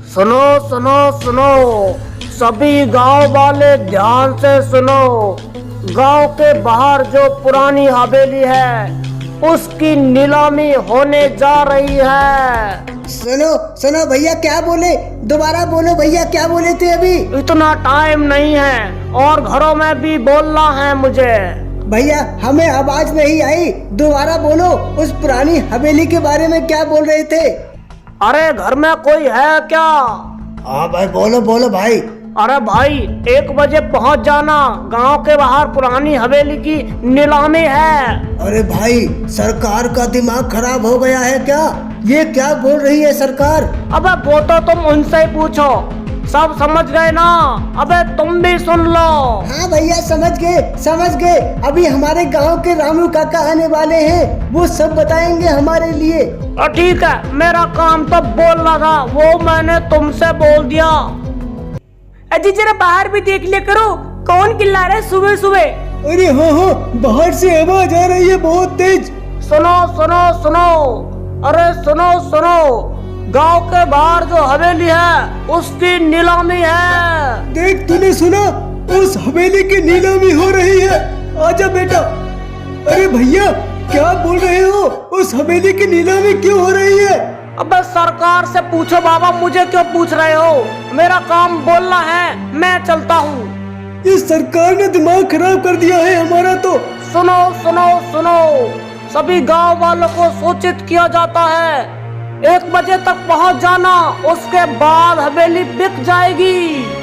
सुनो सुनो सुनो, सभी गांव वाले ध्यान से सुनो। गांव के बाहर जो पुरानी हवेली है उसकी नीलामी होने जा रही है। सुनो सुनो भैया, क्या बोले? दोबारा बोलो भैया, क्या बोले थे अभी? इतना टाइम नहीं है और घरों में भी बोलना है मुझे। भैया हमें आवाज नहीं आई, दोबारा बोलो। उस पुरानी हवेली के बारे में क्या बोल रहे थे? अरे घर में कोई है क्या? हाँ भाई, बोलो बोलो भाई। अरे भाई 1 बजे पहुंच जाना, गांव के बाहर पुरानी हवेली की नीलामी है। अरे भाई, सरकार का दिमाग खराब हो गया है क्या? ये क्या बोल रही है सरकार? अबे वो तो तुम उनसे ही पूछो, सब समझ गए ना? अबे तुम भी सुन लो। हाँ भैया, समझ गए। अभी हमारे गांव के रामू काका आने वाले हैं, वो सब बताएंगे हमारे लिए। ठीक है, मेरा काम तो बोलना था, वो मैंने तुमसे बोल दिया। अजी जरा बाहर भी देख लिया करो, कौन चिल्ला रहा है सुबह सुबह? अरे हाँ, बाहर से आवाज आ रही है बहुत तेज। सुनो सुनो सुनो, अरे सुनो सुनो, गांव के बाहर जो हवेली है उसकी नीलामी है। देख, तूने सुना? उस हवेली की नीलामी हो रही है। आजा बेटा। अरे भैया, क्या बोल रहे हो? उस हवेली की नीलामी क्यों हो रही है? अबे सरकार से पूछो बाबा, मुझे क्यों पूछ रहे हो? मेरा काम बोलना है, मैं चलता हूँ। इस सरकार ने दिमाग खराब कर दिया है हमारा तो। सुनो सुनो सुनो, सभी गांव वालों को सूचित किया जाता है, 1 बजे तक पहुंच जाना, उसके बाद हवेली बिक जाएगी।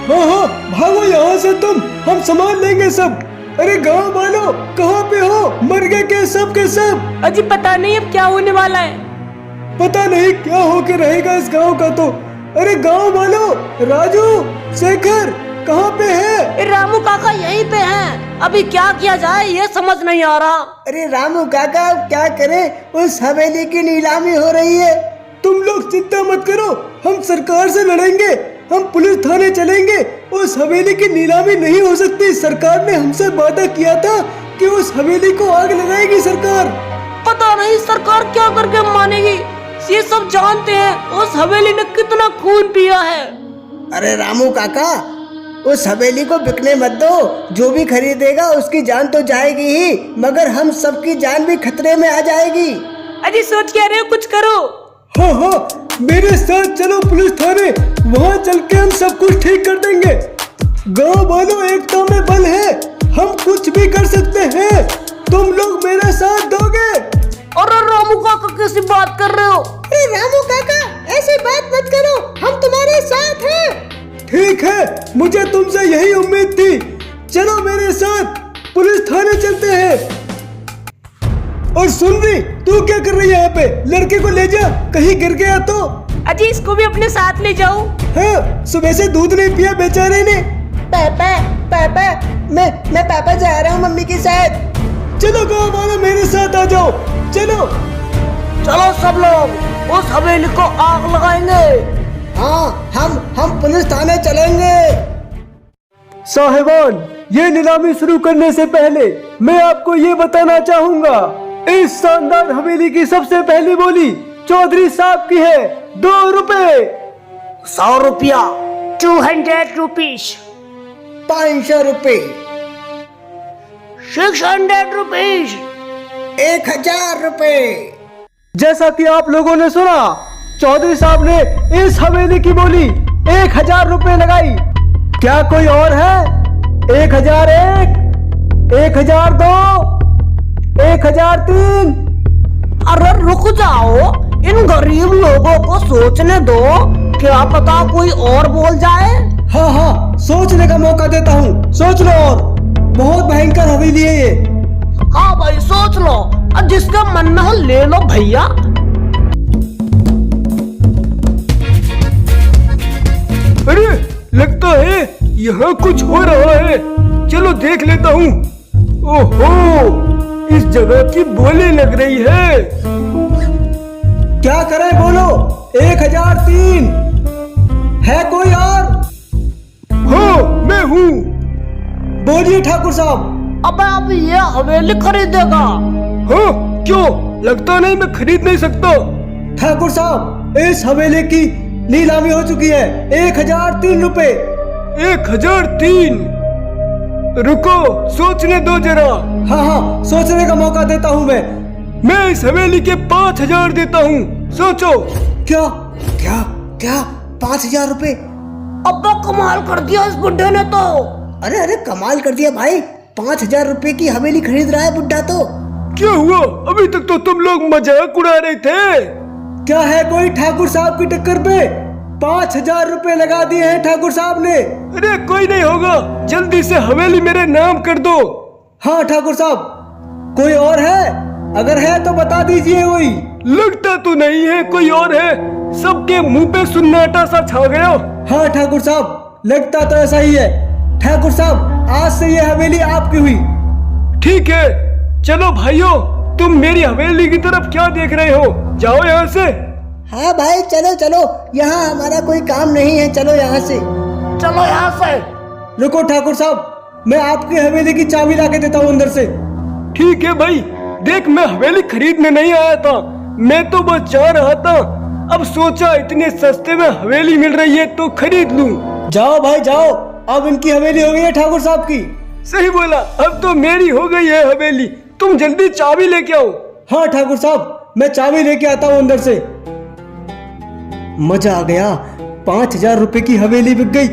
हाँ, भागो यहाँ से तुम, हम संभाल लेंगे सब। अरे गांव वालों, कहाँ पे हो? मर गए क्या सब के सब? अजी पता नहीं अब क्या होने वाला है। पता नहीं क्या होके रहेगा इस गांव का तो। अरे गांव वालों, राजू, शेखर कहाँ पे है? रामू काका यहीं पे हैं। अभी क्या किया जाए ये समझ नहीं आ रहा। अरे रामू काका, क्या करें? उस हवेली की नीलामी हो रही है। तुम लोग चिंता मत करो, हम सरकार से लड़ेंगे, हम पुलिस थाने चलेंगे। उस हवेली की नीलामी नहीं हो सकती। सरकार ने हमसे वादा किया था कि उस हवेली को आग लगाएगी सरकार। पता नहीं सरकार क्या करके मानेगी, ये सब जानते हैं उस हवेली ने कितना खून पिया है। अरे रामू काका, उस हवेली को बिकने मत दो। जो भी खरीदेगा उसकी जान तो जाएगी ही, मगर हम सबकी जान भी खतरे में आ जाएगी। अजी सोच क्या रहे हो, कुछ करो। हाँ, मेरे साथ चलो पुलिस थाने, वहाँ चल के हम सब कुछ ठीक कर देंगे। गांव वालों, एकता में बल है, हम कुछ भी कर सकते हैं। तुम लोग मेरा साथ दोगे? अरे रामू काका कैसी बात कर रहे हो? अरे रामू काका, ऐसी बात मत करो, हम तुम्हारे साथ हैं। ठीक है, मुझे तुमसे यही उम्मीद थी। चलो मेरे साथ, पुलिस थाने चलते हैं। और सुन रही, तू क्या कर रही है यहाँ पे? लड़के को ले जा, कहीं गिर गया तो। अजी इसको भी अपने साथ ले जाओ। हाँ, सुबह से दूध नहीं पिया बेचारे ने। पापा, मैं पापा जा रहा हूँ मम्मी के साथ। चलो गाँव वालों, मेरे साथ आ जाओ, चलो। चलो सब लोग उस हवेली को आग लगाएंगे। हाँ, हम पुलिस थाने चलेंगे। साहिबान, ये नीलामी शुरू करने से पहले मैं आपको ये बताना चाहूँगा, इस शानदार हवेली की सबसे पहली बोली चौधरी साहब की है 2 रुपए। 100 रुपया, 200 रुपीज, 500 रुपए, 600 रुपीज, 1000 रुपए। जैसा कि आप लोगों ने सुना, चौधरी साहब ने इस हवेली की बोली 1000 रुपए लगाई। क्या कोई और है? 1001, 1002, 1003। अरे रुक जाओ, इन गरीब लोगों को सोचने दो, क्या पता कोई और बोल जाए। हाँ, सोचने का मौका देता हूँ, सोच लो। और बहुत भयंकर हवेली है ये। हाँ भाई सोच लो, अब जिसका मन में हो ले लो भैया। अरे लगता है यहाँ कुछ हो रहा है, चलो देख लेता हूँ। ओहो, इस जगह की बोली लग रही है। क्या करें बोलो? 1003 है कोई और? हाँ, मैं हूँ। बोलिए ठाकुर साहब। अबे अब ये हवेली खरीदेगा? हाँ, क्यों? लगता नहीं मैं खरीद नहीं सकता। ठाकुर साहब, इस हवेली की नीलामी हो चुकी है 1003 रुपए। 1003? रुको, सोचने दो जरा। हाँ हाँ, सोचने का मौका देता हूँ मैं इस हवेली के 5000 देता हूँ, सोचो। क्या क्या क्या 5000 रुपए? अब्बा कमाल कर दिया इस बुड्ढे ने तो। अरे अरे कमाल कर दिया भाई, 5000 रुपए की हवेली खरीद रहा है बुड्ढा तो। क्या हुआ? अभी तक तो तुम लोग मजाक उड़ा रहे थे। क्या है कोई ठाकुर साहब की टक्कर पे? 5000 रुपए लगा दिए हैं ठाकुर साहब ने। अरे कोई नहीं होगा, जल्दी से हवेली मेरे नाम कर दो। हाँ ठाकुर साहब, कोई और है? अगर है तो बता दीजिए। कोई लगता तो नहीं है कोई और है, सबके मुंह पे सुन्नाटा सा छा गया। हाँ ठाकुर साहब, लगता तो ऐसा ही है। ठाकुर साहब, आज से ये हवेली आपकी हुई। ठीक है, चलो भाइयों, तुम मेरी हवेली की तरफ क्या देख रहे हो? जाओ यहाँ से। हाँ भाई चलो चलो, यहाँ हमारा कोई काम नहीं है, चलो यहाँ से। चलो यहाँ से। रुको ठाकुर साहब, मैं आपकी हवेली की चाबी ला के देता हूँ अंदर से। ठीक है भाई, देख मैं हवेली खरीदने नहीं आया था, मैं तो बस जा रहा था। अब सोचा इतने सस्ते में हवेली मिल रही है तो खरीद लूं। जाओ भाई जाओ, अब इनकी हवेली हो गई है ठाकुर साहब की। सही बोला, अब तो मेरी हो गई है हवेली। तुम जल्दी चाबी लेके आओ। हाँ ठाकुर साहब, मैं चाबी लेके आता हूँ अंदर से। मजा आ गया, 5000 रुपए की हवेली बिक गई।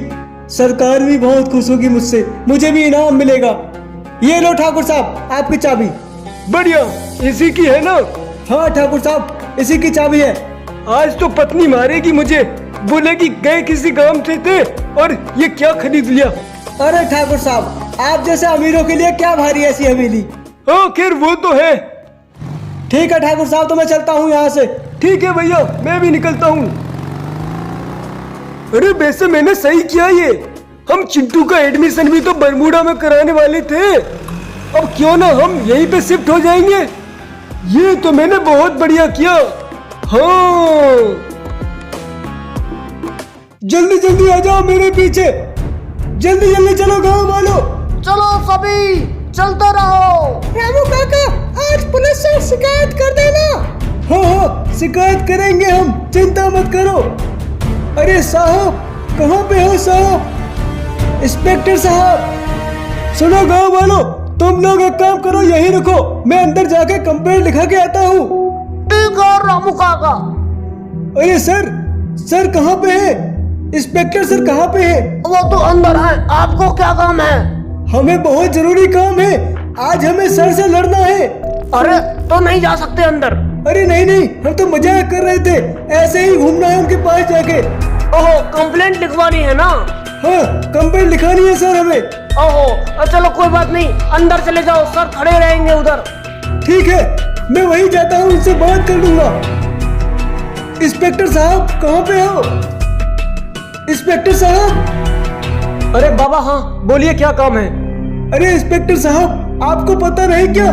सरकार भी बहुत खुश होगी मुझसे, मुझे भी इनाम मिलेगा। ये लो ठाकुर साहब, आपकी चाबी। बढ़िया, इसी की है ना? हाँ ठाकुर साहब, इसी की चाबी है। आज तो पत्नी मारेगी मुझे, बोलेगी गए किसी काम से थे और ये क्या खरीद लिया। अरे ठाकुर साहब, आप जैसे अमीरों के लिए क्या भारी ऐसी हवेली। हाँ खैर वो तो है। ठीक है ठाकुर साहब, तो मैं चलता हूँ यहाँ से। ठीक है भैया, मैं भी निकलता हूँ। अरे वैसे मैंने सही किया ये, हम चिंटू का एडमिशन भी तो बरमूडा में कराने वाले थे। अब क्यों ना हम यहीं पे शिफ्ट हो जाएंगे। ये तो मैंने बहुत बढ़िया किया। हाँ, जल्दी जल्दी आ जाओ मेरे पीछे, जल्दी जल्दी चलो गाँव वालों। चलो सभी चलते रहो। रामू काका, आज पुलिस से शिकायत कर देना। हाँ हाँ, शिकायत करेंगे हम, चिंता मत करो। अरे साहब, कहाँ पे हो साहब? इंस्पेक्टर साहब। सुनो गाँव वालों, तुम लोग एक काम करो, यहीं रुको, मैं अंदर जाके कंप्लेंट लिखा के आता हूँ। ठीक है रामू काका। अरे सर कहाँ पे है? इंस्पेक्टर सर कहाँ पे है? वो तो अंदर है, आपको क्या काम है? हमें बहुत जरूरी काम है, आज हमें सर से लड़ना है। अरे तो नहीं जा सकते अंदर। अरे नहीं नहीं, हम तो मजाक कर रहे थे, ऐसे ही घूमना है उनके पास जाके। ओहो, कंप्लेंट लिखवानी है ना? हाँ, कंप्लेंट लिखानी है सर हमें। ओहो, चलो कोई बात नहीं, अंदर चले जाओ, सर खड़े रहेंगे उधर। ठीक है, मैं वहीं जाता हूँ, उनसे बात कर लूंगा। इंस्पेक्टर साहब कहाँ पे हो? इंस्पेक्टर साहब। अरे बाबा हाँ, बोलिए क्या काम है? अरे इंस्पेक्टर साहब, आपको पता नहीं क्या,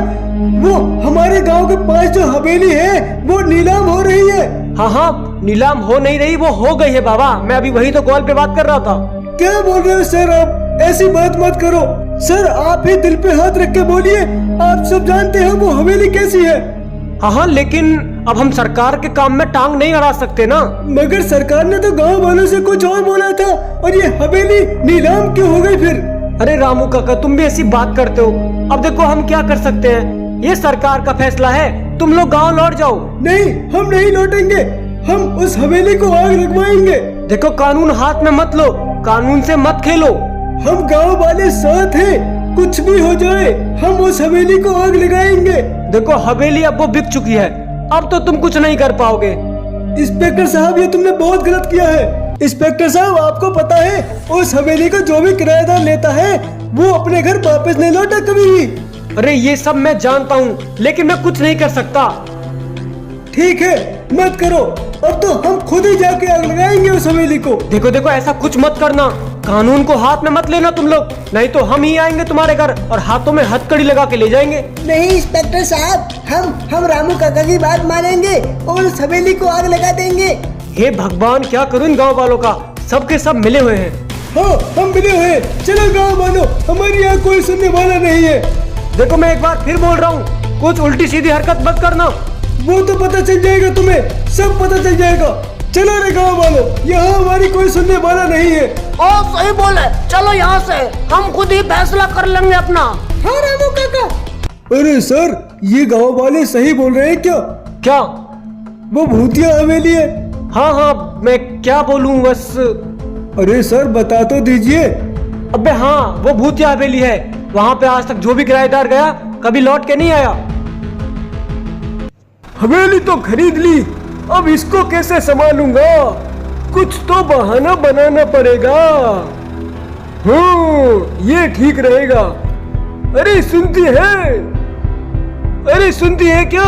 वो हमारे गांव के पास जो हवेली है वो नीलाम हो रही है। हाँ हाँ, नीलाम हो नहीं रही, वो हो गई है बाबा। मैं अभी वही तो कॉल पे बात कर रहा था। क्या बोल रहे हो सर आप? ऐसी बात मत करो सर, आप ही दिल पे हाथ रख के बोलिए, आप सब जानते हैं वो हवेली कैसी है। हाँ हाँ, लेकिन अब हम सरकार के काम में टांग नहीं अड़ा सकते ना। मगर सरकार ने तो गांव वालों से कुछ और बोला था, और ये हवेली नीलाम क्यों हो गई फिर? अरे रामू काका, तुम भी ऐसी बात करते हो। अब देखो हम क्या कर सकते हैं, ये सरकार का फैसला है, तुम लोग गांव लौट जाओ। नहीं, हम नहीं लौटेंगे, हम उस हवेली को आग लगवाएंगे। देखो कानून हाथ में मत लो, कानून से मत खेलो। हम गांव वाले साथ हैं, कुछ भी हो जाए हम उस हवेली को आग लगाएंगे। देखो हवेली अब वो बिक चुकी है, अब तो तुम कुछ नहीं कर पाओगे। इंस्पेक्टर साहब, ये तुमने बहुत गलत किया है। इंस्पेक्टर साहब, आपको पता है उस हवेली को जो भी किराएदार लेता है वो अपने घर वापस नहीं लौटा कभी भी। अरे ये सब मैं जानता हूँ, लेकिन मैं कुछ नहीं कर सकता। ठीक है, मत करो, अब तो हम खुद ही जाके आग लगाएंगे उस हवेली को। देखो देखो, ऐसा कुछ मत करना, कानून को हाथ में मत लेना तुम लोग, नहीं तो हम ही आएंगे तुम्हारे घर और हाथों में हथकड़ी लगा के ले जाएंगे। नहीं इंस्पेक्टर साहब, हम रामू काका की बात मानेंगे और उस हवेली को आग लगा देंगे। हे भगवान, क्या करूं इन गांव वालों का, सबके सब मिले हुए हैं। हाँ, हम मिले हुए हैं, चलो गाँव वालों, हमारी यहाँ कोई सुनने वाला नहीं है। देखो मैं एक बार फिर बोल रहा हूँ, कुछ उल्टी सीधी हरकत मत करना। वो तो पता चल जाएगा तुम्हें, सब पता चल जाएगा। चलो रे गाँव वालों, यहाँ हमारी कोई सुनने वाला नहीं है। ओ सही बोले, चलो यहाँ से हम खुद ही फैसला कर लेंगे अपना। हाँ रामू काका। अरे सर, ये गाँव वाले सही बोल रहे हैं क्या? क्या? वो भूतिया हवेली है। हाँ हाँ, मैं क्या बोलूं बस। अरे सर बता तो दीजिए। अबे हाँ, वो भूतिया हवेली है। वहाँ पे आज तक जो भी किराएदार गया कभी लौट के नहीं आया। हवेली तो खरीद ली, अब इसको कैसे संभालूंगा? कुछ तो बहाना बनाना पड़ेगा। ये ठीक रहेगा। अरे सुनती है? अरे सुनती है क्या?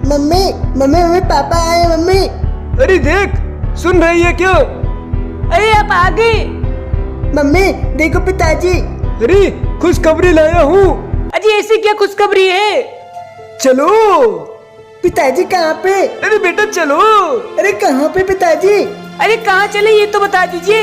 मम्मी मम्मी मम्मी पापा आए मम्मी। अरे देख, सुन रही है क्या? अरे आप आ गए। मम्मी देखो पिताजी। अरे खुशखबरी लाया हूँ। अजी ऐसी क्या खुशखबरी है? चलो। पिताजी कहाँ पे? अरे बेटा चलो। अरे कहाँ पे पिताजी? अरे कहाँ चले ये तो बता दीजिए।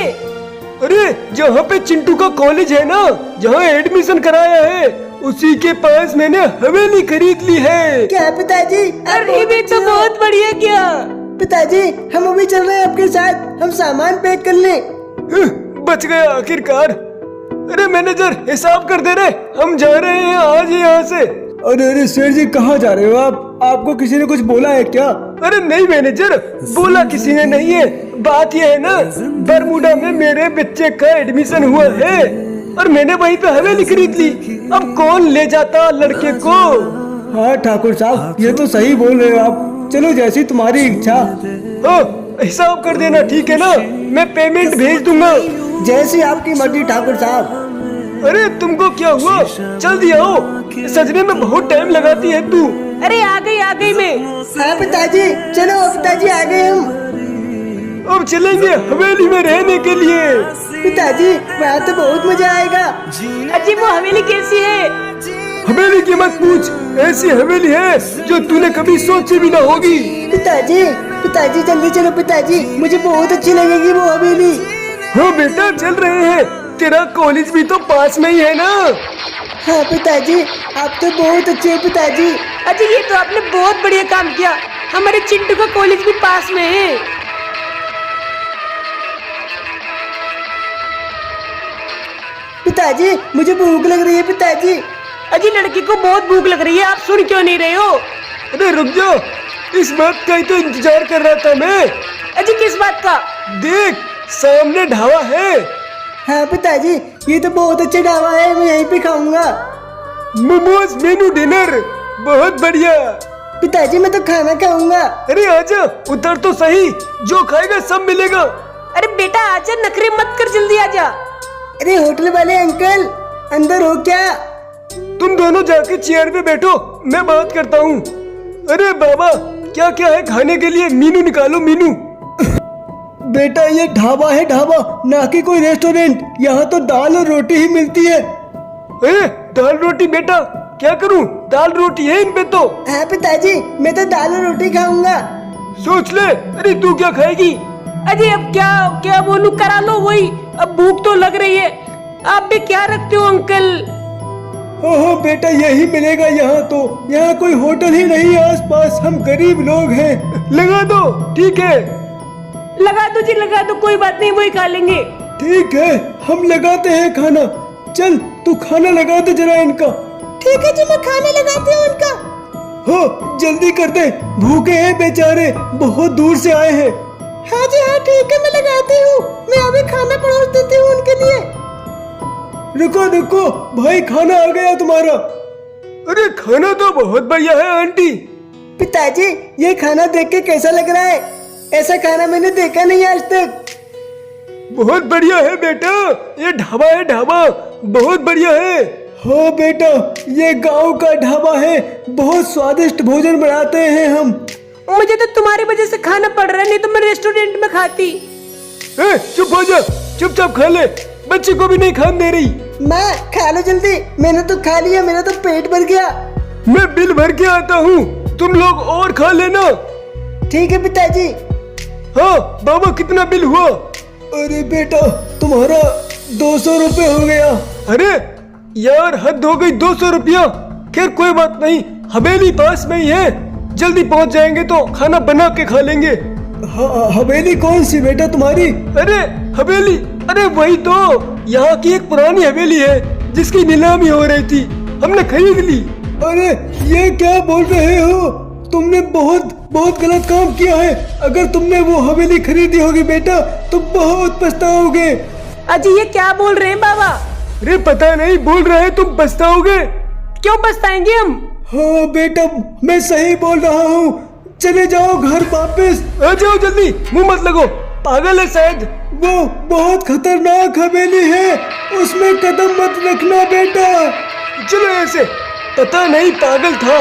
अरे जहाँ पे चिंटू का कॉलेज है ना, जहाँ एडमिशन कराया है, उसी के पास मैंने हवेली खरीद ली है। क्या पिताजी? अरे ये तो बहुत बढ़िया। क्या पिताजी, हम अभी चल रहे हैं आपके साथ, हम सामान पैक कर ले। बच गया आखिरकार। अरे मैनेजर हिसाब कर दे रहे, हम जा रहे हैं आज यहाँ से। अरे सर जी कहाँ जा रहे हो आप? आपको किसी ने कुछ बोला है क्या? अरे नहीं मैनेजर, बोला किसी ने नहीं है। बात यह है ना, बरमूडा में मेरे बच्चे का एडमिशन हुआ है और मैंने वहीं पे हवेली खरीद ली। अब कौन ले जाता लड़के को? हाँ ठाकुर साहब, ये तो सही बोल रहे हो आप। चलो जैसी तुम्हारी इच्छा। हिसाब कर देना, ठीक है ना? मैं पेमेंट भेज दूंगा। जैसी आपकी मर्जी ठाकुर साहब। अरे तुमको क्या हुआ? जल्दी आओ, सजने में बहुत टाइम लगाती है तू। अरे आ गई मैं। हाँ पिताजी, चलो पिताजी आ गए हम। अब चलेंगे हवेली में रहने के लिए। पिताजी वहाँ तो बहुत मजा आएगा। अजी वो हवेली कैसी है? हवेली की मत पूछ, ऐसी हवेली है जो तूने कभी सोची भी ना होगी। पिताजी जल्दी चलो पिताजी, मुझे बहुत अच्छी लगेगी वो हवेली। हाँ बेटा चल रहे हैं, तेरा कॉलेज भी तो पास में ही है ना। हाँ पिताजी, आप तो बहुत अच्छे हैं पिताजी। अजी ये तो आपने बहुत बढ़िया काम किया, हमारे चिंटू का कॉलेज भी पास में है। पिताजी मुझे भूख लग रही है पिताजी। अजी लड़की को बहुत भूख लग रही है, आप सुन क्यों नहीं रहे हो? अरे रुक जाओ, इस बात का ही तो इंतजार कर रहा था मैं। अजी किस बात का? देख सामने ढाबा है। हाँ पिताजी, ये तो बहुत अच्छा ढाबा है, मैं यहीं पे खाऊंगा। मोमोज मेनू डिनर बहुत बढ़िया। पिताजी मैं तो खाना खाऊंगा। अरे आजा, उतर तो सही, जो खाएगा सब मिलेगा। अरे बेटा आजा, नखरे मत कर, जल्दी आजा। अरे होटल वाले अंकल, अंदर हो क्या? तुम दोनों जाके चेयर पे बैठो, मैं बात करता हूँ। अरे बाबा, क्या क्या है खाने के लिए? मीनू निकालो मीनू। बेटा ये ढाबा है, ढाबा ना कि कोई रेस्टोरेंट। यहाँ तो दाल और रोटी ही मिलती है। दाल रोटी? बेटा क्या करूँ, दाल रोटी है इन पे तो। हाँ पिताजी, मैं तो दाल और रोटी खाऊंगा। सोच ले। अरे तू क्या खाएगी? अजी अब क्या क्या बोलूं, करा लो वही, अब भूख तो लग रही है। आप भी क्या रखते हो अंकल? ओहो बेटा यही मिलेगा यहाँ तो, यहाँ कोई होटल ही नहीं है आसपास, हम गरीब लोग हैं। लगा दो, ठीक है? लगा दो जी, लगा दो, कोई बात नहीं, वही खा लेंगे। ठीक है, हम लगाते हैं खाना। चल तू खाना लगा दे जरा इनका। ठीक है जी, मैं खाना लगाती हूँ इनका। हो जल्दी कर दे, भूखे हैं बेचारे, बहुत दूर से आए हैं। हाँ जी हाँ, ठीक है, मैं लगाती हूँ। मैं अभी खाना परोस देती हूँ उनके लिए। रुको रुको भाई, खाना आ गया तुम्हारा। अरे खाना तो बहुत बढ़िया है आंटी। पिताजी ये खाना देख के कैसा लग रहा है? ऐसा खाना मैंने देखा नहीं आज तक। बहुत बढ़िया है बेटा, ये ढाबा है, ढाबा बहुत बढ़िया है। हाँ बेटा, ये गांव का ढाबा है, बहुत स्वादिष्ट भोजन बनाते हैं हम। मुझे तो तुम्हारी वजह से खाना पड़ रहा है, नहीं तो मैं रेस्टोरेंट में खाती। चुप हो जा, चुपचाप खा ले, बच्चे को भी नहीं खाने दे रही। माँ खा लो जल्दी, मैंने तो खा लिया, मेरा तो पेट भर गया। मैं बिल भर के आता हूँ, तुम लोग और खा लेना। ठीक है पिताजी। हाँ बाबा, कितना बिल हुआ? अरे बेटा तुम्हारा 200 रुपए हो गया। अरे यार हद हो गई, 200 रुपया। खैर कोई बात नहीं, हवेली पास में ही है, जल्दी पहुंच जाएंगे तो खाना बना के खा लेंगे। हवेली कौन सी बेटा तुम्हारी? अरे हवेली, अरे वही तो, यहाँ की एक पुरानी हवेली है जिसकी नीलामी हो रही थी, हमने खरीद ली। अरे ये क्या बोल रहे हो? तुमने बहुत बहुत गलत काम किया है। अगर तुमने वो हवेली खरीदी होगी बेटा तो बहुत पछताओगे। अजी ये क्या बोल रहे हैं बाबा? अरे पता नहीं, बोल रहे हैं तुम पछताओगे। क्यों पछताएंगे हम? हाँ बेटा, मैं सही बोल रहा हूँ। चले जाओ घर वापस। आ जाओ जल्दी, मुंह मत लगो, पागल है शायद। वो बहुत खतरनाक हवेली है, उसमें कदम मत रखना बेटा। चलो ऐसे, पता नहीं पागल था।